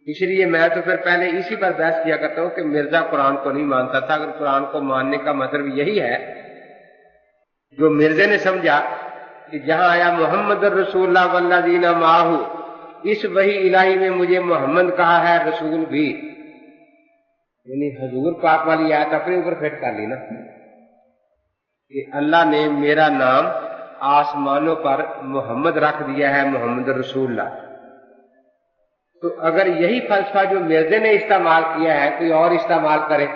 اس لیے میں تو پھر پہلے اسی پر بحث کیا کرتا ہوں کہ مرزا قرآن کو نہیں مانتا تھا. اگر قرآن کو ماننے کا مطلب یہی ہے جو مرزے نے سمجھا کہ جہاں آیا محمد الرسول اللہ والذین معہ، اس وحی الہی میں مجھے محمد کہا ہے، رسول بھی، یعنی حضور پاک والی آیت اپنے اوپر فٹ کر لی نا کہ اللہ نے میرا نام آسمانوں پر محمد رکھ دیا ہے، محمد رسول اللہ. تو اگر یہی فلسفہ جو مرزے نے استعمال کیا ہے کوئی اور استعمال کرے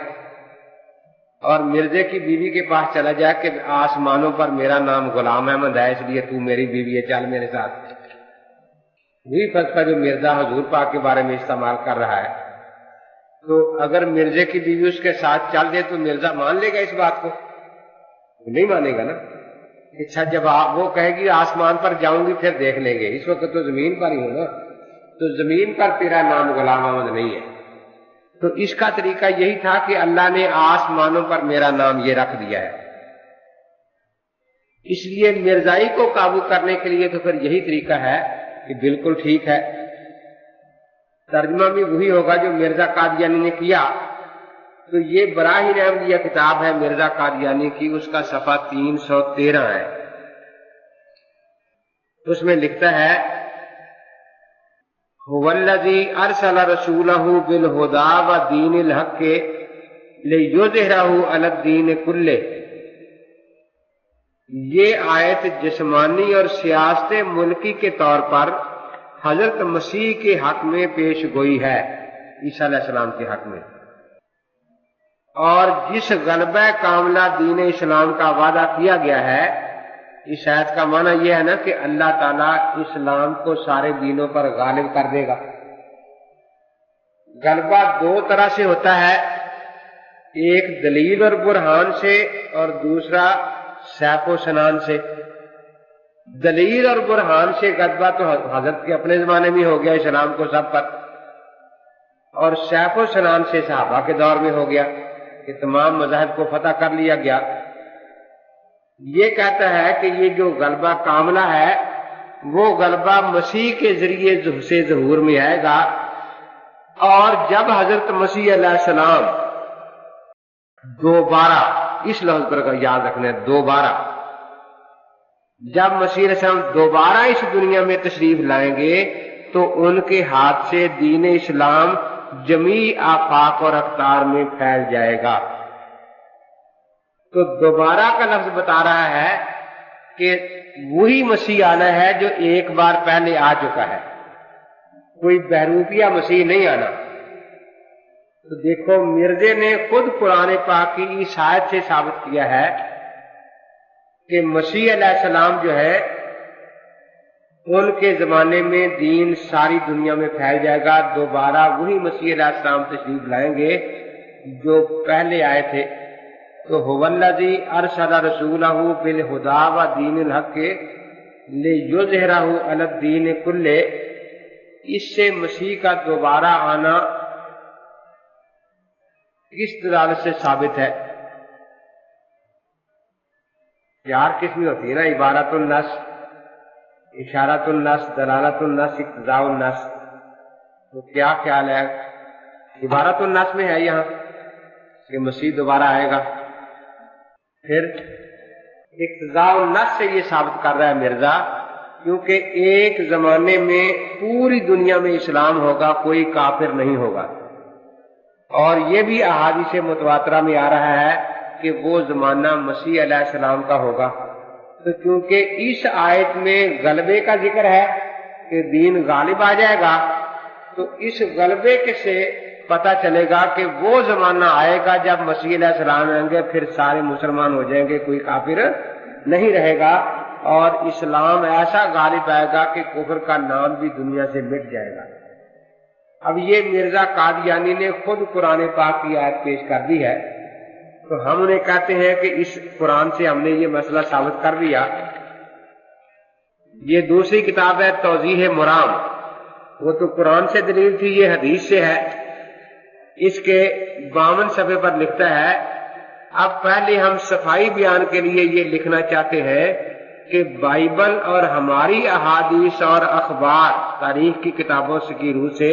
اور مرزے کی بیوی کے پاس چلا جائے کہ آسمانوں پر میرا نام غلام احمد ہے اس لیے تو میری بیوی ہے، چل میرے ساتھ، وہی فلسفہ جو مرزا حضور پاک کے بارے میں استعمال کر رہا ہے، تو اگر مرزے کی بیوی اس کے ساتھ چل دے تو مرزا مان لے گا اس بات کو؟ نہیں مانے گا نا. اچھا جب وہ کہے گی آسمان پر جاؤں گی پھر دیکھ لیں گے، اس وقت تو زمین پر ہی ہو نا، تو زمین پر تیرا نام غلام احمد نہیں ہے. تو اس کا طریقہ یہی تھا کہ اللہ نے آسمانوں پر میرا نام یہ رکھ دیا ہے. اس لیے مرزائی کو قابو کرنے کے لیے تو پھر یہی طریقہ ہے کہ بالکل ٹھیک ہے، ترجمہ بھی وہی ہوگا جو مرزا قادیانی نے کیا. تو یہ براہین احمدیہ کتاب ہے مرزا قادیانی کی، اس کا صفحہ 313 ہے. اس میں لکھتا ہے هو الذی ارسل رسولہ بالہدی ودین الحق لیظہرہ علی الدین کلہ. یہ آیت جسمانی اور سیاست ملکی کے طور پر حضرت مسیح کے حق میں پیش گوئی ہے، عیسیٰ علیہ السلام کے حق میں. اور جس غلبہ کاملہ دین اسلام کا وعدہ کیا گیا ہے، اس آیت کا معنی یہ ہے نا کہ اللہ تعالیٰ اسلام کو سارے دینوں پر غالب کر دے گا. غلبہ دو طرح سے ہوتا ہے، ایک دلیل اور برہان سے اور دوسرا سیف و سنان سے. دلیل اور برہان سے غلبہ تو حضرت کے اپنے زمانے میں ہو گیا اسلام کو سب پر، اور سیف و سنان سے صحابہ کے دور میں ہو گیا کہ تمام مذاہب کو فتح کر لیا گیا. یہ کہتا ہے کہ یہ جو غلبہ کاملہ ہے وہ غلبہ مسیح کے ذریعے سے ظہور میں آئے گا. اور جب حضرت مسیح علیہ السلام دوبارہ، اس لفظ پر یاد رکھنا، دوبارہ، جب مسیح علیہ السلام دوبارہ اس دنیا میں تشریف لائیں گے تو ان کے ہاتھ سے دین اسلام جمیع آفاق اور اقطار میں پھیل جائے گا. تو دوبارہ کا لفظ بتا رہا ہے کہ وہی مسیح آنا ہے جو ایک بار پہلے آ چکا ہے، کوئی بہروپیہ مسیح نہیں آنا. تو دیکھو مرزے نے خود قرآن پاک کی اس آیت سے ثابت کیا ہے کہ مسیح علیہ السلام جو ہے ان کے زمانے میں دین ساری دنیا میں پھیل جائے گا. دوبارہ وہی مسیح علیہ السلام تشریف لائیں گے جو پہلے آئے تھے. تو هو الذی ارسل رسولہ بالہدی ودین الحق لیظہرہ علی الدین کلہ. اس سے مسیح کا دوبارہ آنا کس دلالت سے ثابت ہے؟ چار قسمیں ہوتی ہے نا، عبارت النص، اشارت النص، دلالت النص، اقتضاء النص. تو کیا خیال ہے؟ عبارت النص میں ہے یہاں کہ مسیح دوبارہ آئے گا. پھر اقتضاء النص سے یہ ثابت کر رہا ہے مرزا، کیونکہ ایک زمانے میں پوری دنیا میں اسلام ہوگا، کوئی کافر نہیں ہوگا. اور یہ بھی احادیث متواترہ میں آ رہا ہے کہ وہ زمانہ مسیح علیہ السلام کا ہوگا. تو کیونکہ اس آیت میں غلبے کا ذکر ہے کہ دین غالب آ جائے گا، تو اس غلبے کے سے پتہ چلے گا کہ وہ زمانہ آئے گا جب مسیح علیہ السلام آئیں گے، پھر سارے مسلمان ہو جائیں گے، کوئی کافر نہیں رہے گا، اور اسلام ایسا غالب آئے گا کہ کفر کا نام بھی دنیا سے مٹ جائے گا. اب یہ مرزا قادیانی نے خود قرآن پاک کی آیت پیش کر دی ہے، تو ہم انہیں کہتے ہیں کہ اس قرآن سے ہم نے یہ مسئلہ ثابت کر دیا. یہ دوسری کتاب ہے توضیح مرام، وہ تو قرآن سے دلیل تھی، یہ حدیث سے ہے. اس کے 52 صفحے پر لکھتا ہے، اب پہلے ہم صفائی بیان کے لیے یہ لکھنا چاہتے ہیں کہ بائبل اور ہماری احادیث اور اخبار، تاریخ کی کتابوں کی روح سے